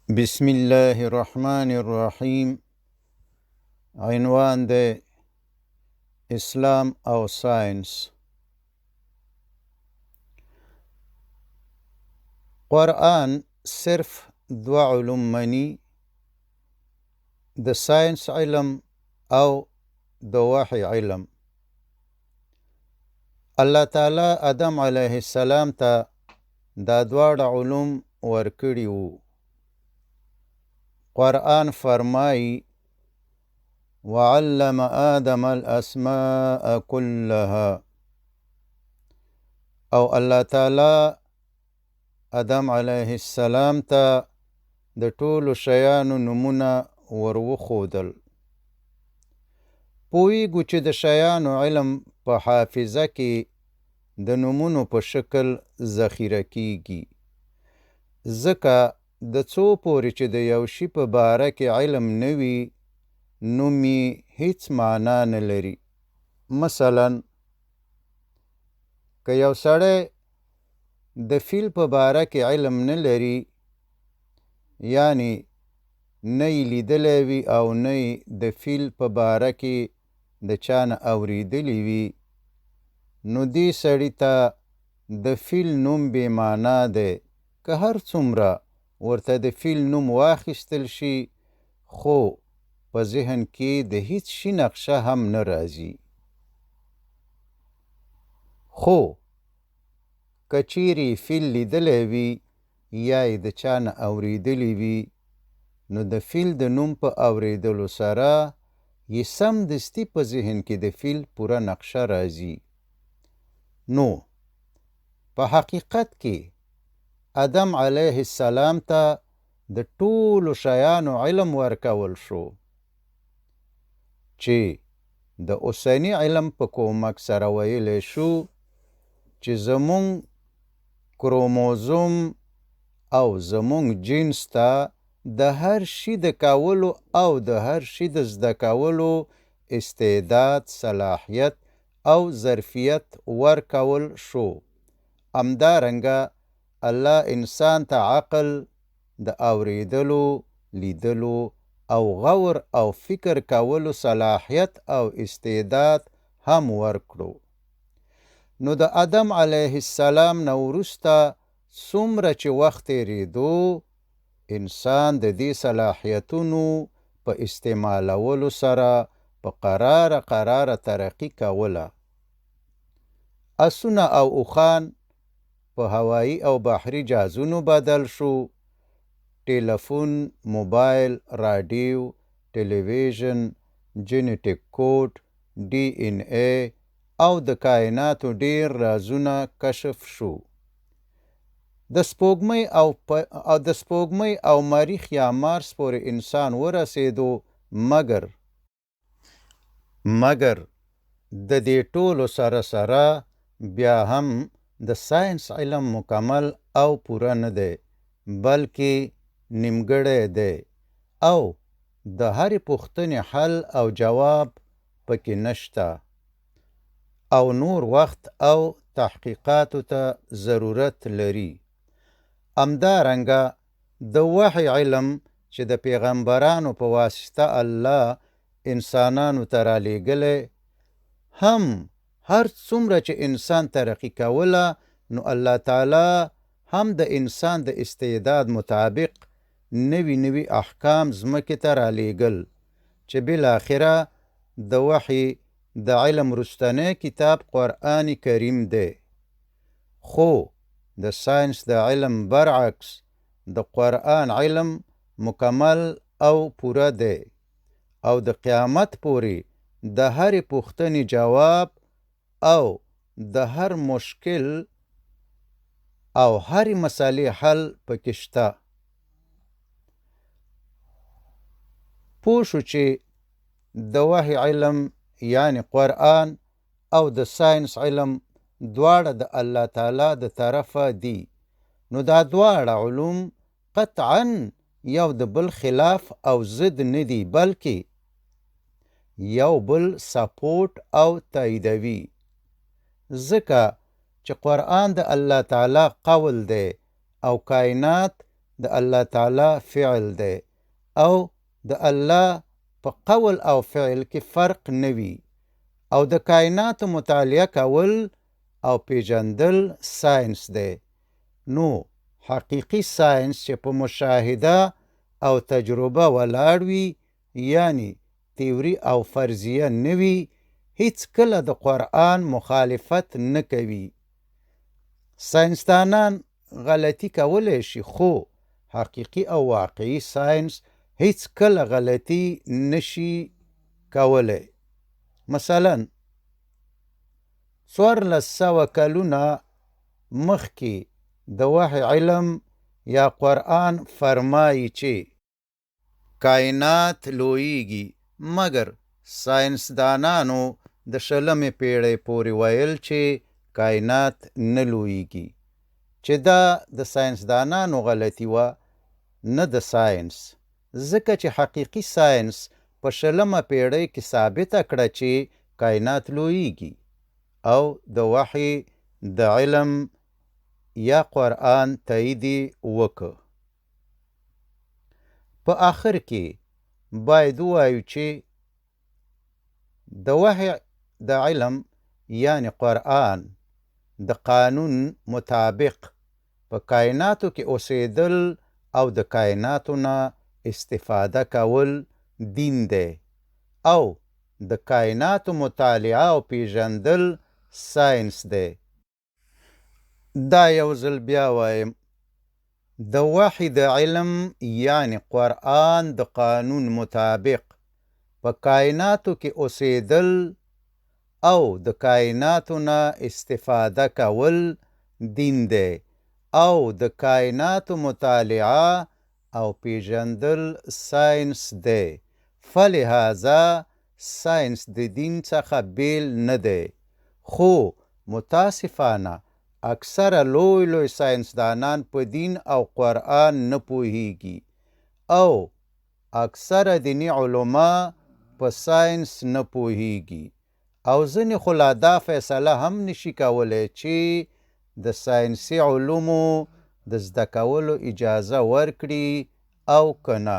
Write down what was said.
بسم الله الرحمن الرحیم. عنوان د اسلام او ساینس. قرآن صرف دو علوم منی، د ساینس علم او د وحی علم. الله تعالی آدم علیه السلام ته دا دواړه علوم ورکړي وو. قرآن فرمایي وعلم آدم الاسماء كلها، او الله تعالی آدم علیه السلام ته د ټولو شیانو نومونه وروښودل. پوهیږو چې د شیانو علم په حافظه کې د نومونو په شکل ذخیره کیږي، ځکه د څو پورې چې د یو شي په باره کې علم نه وي، نوم یې هیڅ معنا نه لري. مثلا که یو سړی د فیل په باره کې علم نه لري، یعنی نه یې لیدلی وي او نه یې د فیل په باره کې د چا نه اورېدلی وي، نو دې سړي ته د فیل نوم بې معنا دی. که هر څومره ورته د فیل نوم واخیستل شي، خو په ذهن کې د هیڅ شي نقشه هم نه راځي. خو که چیرې فیل لیدلی وي یا یې د چا نه اورېدلی وي، نو د فیل د نوم په اورېدلو سره یې سمدستي په ذهن کې د فیل پوره نقشه راځي. نو په حقیقت کې آدم علیه السلام ته د ټولو شیانو علم ورکول شو، چې د اوسني علم په کومک سره ویلی شو چې زمونږ کروموزوم او زمونږ جنس ته د هر شي د کولو او د هر شي د زده کولو استعداد، صلاحیت او ظرفیت ورکول شو. همدارنګه الله انسان ته عقل، د اورېدلو، لیدلو او غور او فکر کولو صلاحیت او استعداد هم ورکړو. نو د آدم علیه السلام نه وروسته څومره چې وخت تېرېدو، انسان د دې صلاحیتونو په استعمالولو سره په قراره ترقي کوله. اسونه او اوښان په هوایي او بحري جهازونو بدل شو. ټیلیفون، موبایل، راډیو، ټلویزیون، جینیټیک کوډ، ډي ان اے او د کائناتو ډیر رازونه کشف شو. د سپوږمۍ او مریخ یا مارس پورې انسان ورسېدو، مګر د دې ټولو سره بیا هم د ساینس علم مکمل او پوره نه دی، بلکې نیمګړی دی او د هرې پوښتنې حل او جواب پکې نشته، او نور وخت او تحقیقاتو ته ضرورت لري. همدارنګه د وحی علم چې د پیغمبرانو په واسطه الله انسانانو ته رالیږلی، هم هر څومره چې انسان ترقي کوله، نو الله تعالی هم د انسان د استعداد مطابق نوي احکام ځمکې ته رالیږل، چې بالاخره د وحی د علم رستنی کتاب قرآن کریم دی. خو د ساینس د علم برعکس، د قرآن علم مکمل او پوره دی، او د قیامت پورې د هرې پوښتنې جواب او د هر مشکل او هرې مسئلې حل پکې شته. پوه شو چې د وحی علم یعنی قرآن او د ساینس علم دواړه د الله تعالی د طرفه دي. نو دا دواړه علوم قطعا یو د بل خلاف او ضد نه دي، بلکې یو بل سپورټ او تاییدوي، ځکه چې قرآن د الله تعالی قول دی او کائنات د الله تعالی فعل دی او د الله په قول او فعل کې فرق نه وي او د کائناتو مطالعه کول او پیژندل ساینس دی. نو حقیقي ساینس چې په مشاهده او تجربه ولاړ وي، یعنی تیوري او فرضیه نه وي، هیڅ کله د قرآن مخالفت نه کوي. ساینسدانان غلطي کولی شي، خو حقیقي او واقعي ساینس هیڅ کله غلطي نشي کولی. مثلا 1400 کلونه مخکې د وحی علم یا قرآن فرمایي چې کائنات لویږي، مګر ساینسدانانو د 20مې پیړۍ پورې ویل چې کائنات نه لویږي، چې دا د ساینسدانانو غلطي وه، نه د ساینس. ځکه چې حقیقي ساینس په 20مه پیړۍ کې ثابته کړه چې کائنات لویږي او د وحی د علم یا قرآن تایید وکړ. په آخر کې باید ووایو چې د وحی د علم یعنی قرآن د قانون مطابق په کائناتو کې اوسېدل او د کائناتو نه استفاده کول دین دی او د کائناتو مطالعه او پیژندل ساینس دی. دا یو ځل بیا وایم، د وحی د علم یعنی قرآن د قانون مطابق په کائناتو کې اوسېدل او د کائناتو نه استفاده کول دین دی او د کائناتو مطالعه او پیژندل ساینس دی. فلهذا ساینس د دین څخه بیل نه دی، خو متاسفانه اکثره لوی ساینسدانان په دین او قرآن نه پوهیږي او اکثره دینی علما په ساینس نه پوهیږي او ځینې خو لا دا فیصله هم نشي کولی چې د ساینسي علومو د زده کولو اجازه ورکړي او که نه.